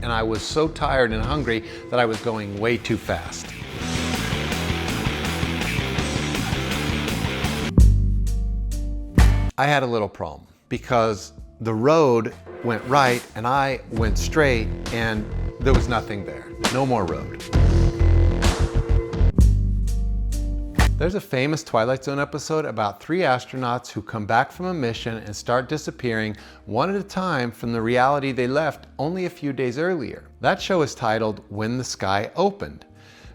and I was so tired and hungry that I was going way too fast. I had a little problem because the road went right and I went straight and there was nothing there. No more road. There's a famous Twilight Zone episode about 3 astronauts who come back from a mission and start disappearing one at a time from the reality they left only a few days earlier. That show is titled When the Sky Opened.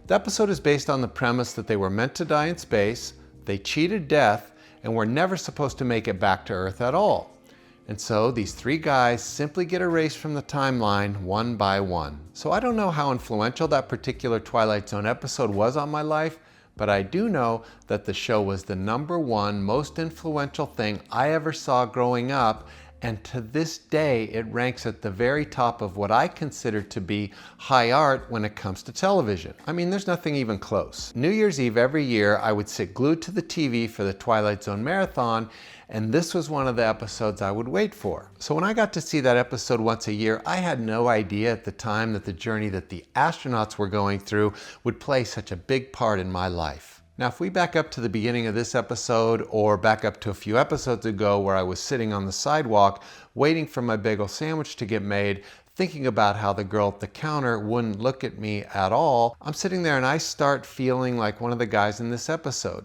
The episode is based on the premise that they were meant to die in space, they cheated death, and were never supposed to make it back to Earth at all. And so these 3 guys simply get erased from the timeline one by one. So I don't know how influential that particular Twilight Zone episode was on my life, but I do know that the show was the #1 most influential thing I ever saw growing up, and to this day it ranks at the very top of what I consider to be high art when it comes to television. I mean, there's nothing even close. New Year's Eve every year I would sit glued to the TV for the Twilight Zone marathon, and this was one of the episodes I would wait for. So when I got to see that episode once a year, I had no idea at the time that the journey that the astronauts were going through would play such a big part in my life. Now, if we back up to the beginning of this episode, or back up to a few episodes ago where I was sitting on the sidewalk waiting for my bagel sandwich to get made, thinking about how the girl at the counter wouldn't look at me at all, I'm sitting there and I start feeling like one of the guys in this episode.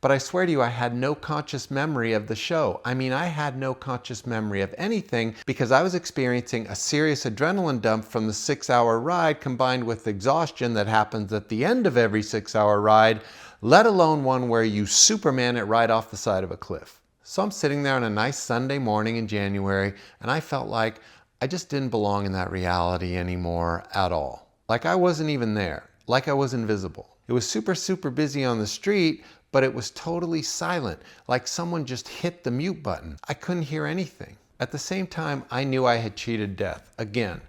But I swear to you, I had no conscious memory of the show. I mean, I had no conscious memory of anything because I was experiencing a serious adrenaline dump from the 6-hour ride combined with exhaustion that happens at the end of every 6-hour ride, let alone one where you Superman it right off the side of a cliff. So I'm sitting there on a nice Sunday morning in January, and I felt like I just didn't belong in that reality anymore at all. Like I wasn't even there, like I was invisible. It was super busy on the street, but it was totally silent, like someone just hit the mute button. I couldn't hear anything. At the same time, I knew I had cheated death again.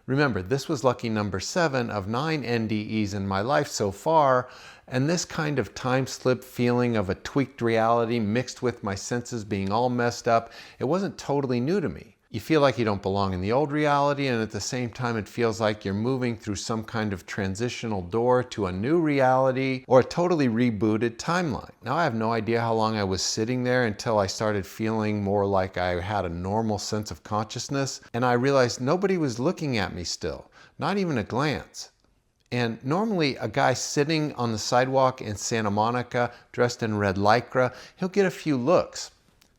Remember, this was lucky number 7 of 9 NDEs in my life so far, and this kind of time slip feeling of a tweaked reality mixed with my senses being all messed up, it wasn't totally new to me. You feel like you don't belong in the old reality, and at the same time it feels like you're moving through some kind of transitional door to a new reality or a totally rebooted timeline. Now I have no idea how long I was sitting there until I started feeling more like I had a normal sense of consciousness, and I realized nobody was looking at me still, not even a glance. And normally a guy sitting on the sidewalk in Santa Monica dressed in red lycra, he'll get a few looks.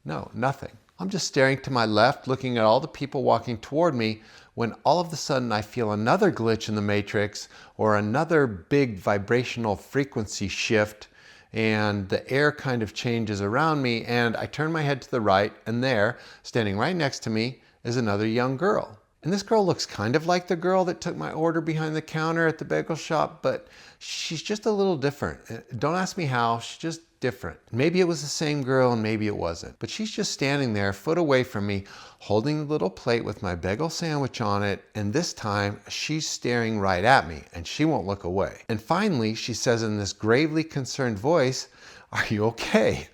No, nothing. I'm just staring to my left, looking at all the people walking toward me, when all of a sudden I feel another glitch in the matrix or another big vibrational frequency shift, and the air kind of changes around me, and I turn my head to the right, and there, standing right next to me, is another young girl. And this girl looks kind of like the girl that took my order behind the counter at the bagel shop, but she's just a little different. Don't ask me how, she's just different. Maybe it was the same girl and maybe it wasn't, but she's just standing there a foot away from me, holding the little plate with my bagel sandwich on it, and this time she's staring right at me and she won't look away. And finally she says in this gravely concerned voice, "Are you okay?"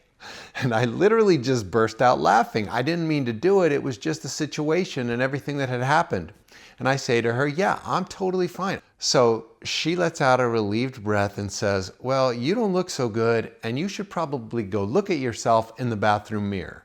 And I literally just burst out laughing. I didn't mean to do it. It was just the situation and everything that had happened. And I say to her, "Yeah, I'm totally fine." So she lets out a relieved breath and says, "Well, you don't look so good, and you should probably go look at yourself in the bathroom mirror."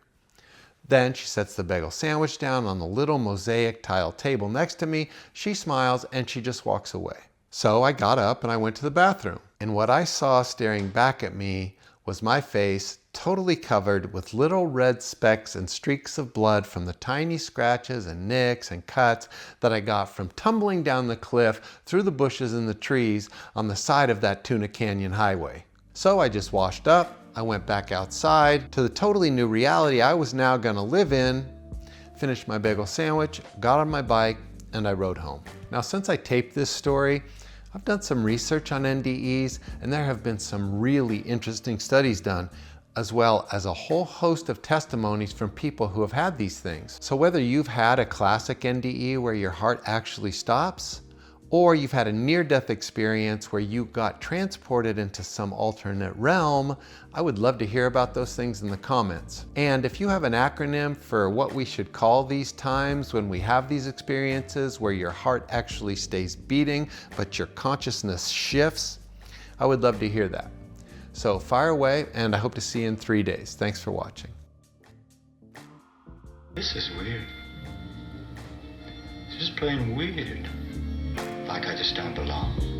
Then she sets the bagel sandwich down on the little mosaic tile table next to me. She smiles and she just walks away. So I got up and I went to the bathroom. And what I saw staring back at me was my face totally covered with little red specks and streaks of blood from the tiny scratches and nicks and cuts that I got from tumbling down the cliff through the bushes and the trees on the side of that Tuna Canyon highway. So I just washed up, I went back outside to the totally new reality I was now gonna live in, finished my bagel sandwich, got on my bike, and I rode home. Now, since I taped this story, I've done some research on NDEs, and there have been some really interesting studies done, as well as a whole host of testimonies from people who have had these things. So whether you've had a classic NDE where your heart actually stops, or you've had a near-death experience where you got transported into some alternate realm, I would love to hear about those things in the comments. And if you have an acronym for what we should call these times when we have these experiences where your heart actually stays beating, but your consciousness shifts, I would love to hear that. So fire away, and I hope to see you in 3 days. Thanks for watching. This is weird. It's just plain weird. Like I just don't belong.